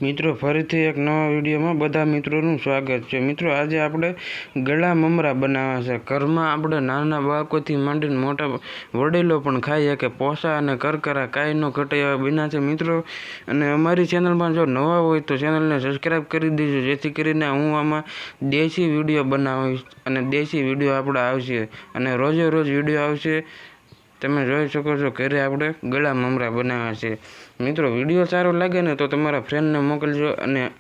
મિત્રો ફરીથી એક નવા વિડીયોમાં બધા મિત્રોનું સ્વાગત છે। મિત્રો આજે આપણે ગળા મમરા બનાવવા છે। ઘરમાં આપણે નાના બાળકોથી માંડીને મોટા વડીલો પણ ખાઈ શકે, પોસા અને કરકરા કાંઈ ન ઘટે એવા બન્યા છે મિત્રો। અને અમારી ચેનલમાં જો નવા હોય તો ચેનલને સબસ્ક્રાઈબ કરી દેજો, જેથી કરીને હું આમાં દેશી વિડીયો બનાવીશ અને દેશી વિડીયો આપણે આવશે અને રોજે રોજ વિડીયો આવશે। તમે જોઈ શકો છો ઘરે આપણે ગળા મમરા બનાવ્યા છે મિત્રો। વિડીયો સારો લાગે ને તો તમારા ફ્રેન્ડને મોકલજો અને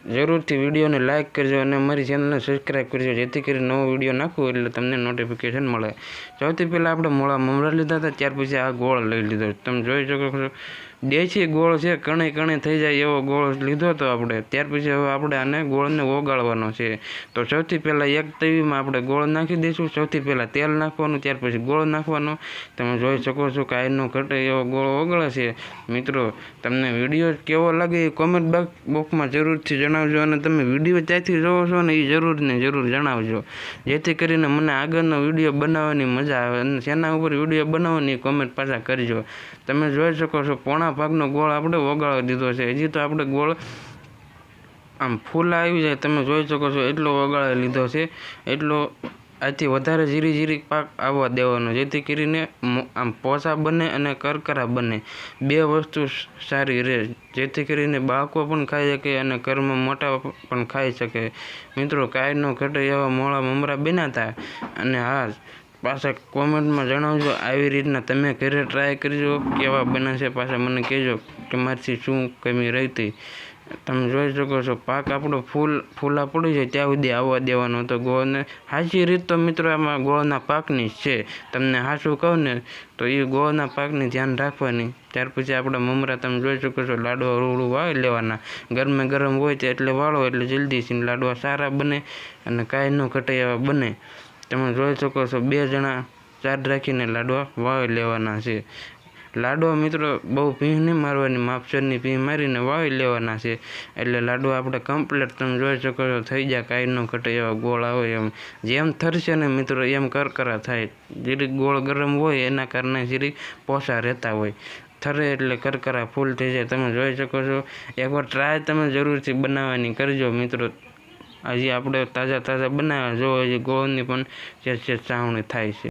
જરૂરથી વિડીયોને લાઇક કરજો અને અમારી ચેનલને સબસ્ક્રાઈબ કરજો, જેથી કરી નવો વિડીયો નાખું એટલે તમને નોટિફિકેશન મળે। સૌથી પહેલાં આપણે મોળા મમરા લીધા હતા, ત્યાર પછી આ ગોળ લઈ લીધો। તમે જોઈ શકો છો દેશી ગોળ છે, કણે કણે થઈ જાય એવો ગોળ લીધો હતો આપણે। ત્યાર પછી હવે આપણે આને ગોળને ઓગાળવાનો છે। તો સૌથી પહેલાં એક તવીમાં આપણે ગોળ નાખી દઈશું। સૌથી પહેલાં તેલ નાખવાનું, ત્યાર પછી ગોળ નાખવાનો। તમે જોઈ શકો છો કાંઈનો ઘટે એવો ગોળ ઓગળે છે મિત્રો। તમને વિડીયો કેવો લાગે એ કોમેન્ટ બોક્સમાં જરૂરથી જણાવજો અને તમે વિડીયો ત્યાંથી જોવો છો ને એ જરૂર જણાવજો, જેથી કરીને મને આગળનો વિડીયો બનાવવાની મજા આવે અને શેના ઉપર વિડીયો બનાવવાની કોમેન્ટ પાછા કરજો। તમે જોઈ શકો છો પોણા ભાગનો ગોળ આપણે ઓગાળી દીધો છે। હજી તો આપણે ગોળ આમ ફૂલ આવી જાય, તમે જોઈ શકો છો એટલો ઓગાળી લીધો છે। એટલો આથી વધારે જીરી પાક આવવા દેવાનો, જેથી કરીને આમ પોસા બને અને કરકરા બને, બે વસ્તુ સારી રહે, જેથી કરીને બાળકો પણ ખાઈ શકે અને ઘરમાં મોટા પણ ખાઈ શકે મિત્રો। કાંઈ ન ઘટે એવા મોળા મમરા બન્યા હતા। અને હા, પાછા કોમેન્ટમાં જણાવજો આવી રીતના તમે ઘરે ટ્રાય કરજો, કેવા બને છે પાછા મને કહેજો કે મારથી શું કમી રહી હતી। તમે જોઈ શકો છો પાક આપણો ફૂલા પડી જાય ત્યાં સુધી આવવા દેવાનો હતો ગોળને। સાચી રીત તો મિત્રો આમાં ગોળના પાકની જ છે, તમને સાચું કહું ને તો એ ગોળના પાકની ધ્યાન રાખવાની। ત્યાર પછી આપણા મમરા તમે જોઈ શકો છો લાડવા રૂડું વાળી લેવાના, ગરમ હોય તો એટલે વાળો એટલે જલ્દીથી લાડવા સારા બને અને કાંઈ ન ઘટે એવા બને। તમે જોઈ શકો છો 2 જણા ચાર્જ રાખીને લાડવા વાળી લેવાના છે। લાડવા મિત્રો બહુ ભીંહ નહીં મારવાની, માપસરની ભીંહ મારીને વાળી લેવાના છે, એટલે લાડવા આપણે કમ્પ્લીટ તમે જોઈ શકો છો થઈ જાય, કાંઈ ન ઘટે એવા ગોળ આવે એમ। જેમ થરશે ને મિત્રો એમ કરકરા થાય, જીરીક ગોળ ગરમ હોય એના કારણે જીરીક પોસા રહેતા હોય, થરે એટલે કરકરા ફૂલ થઈ જાય। તમે જોઈ શકો છો એકવાર ટ્રાય તમે જરૂરથી બનાવવાની કરજો મિત્રો। હજી આપણે તાજા બનાવ્યા જો હજી ગોળની પણ છે ચાવણી થાય છે।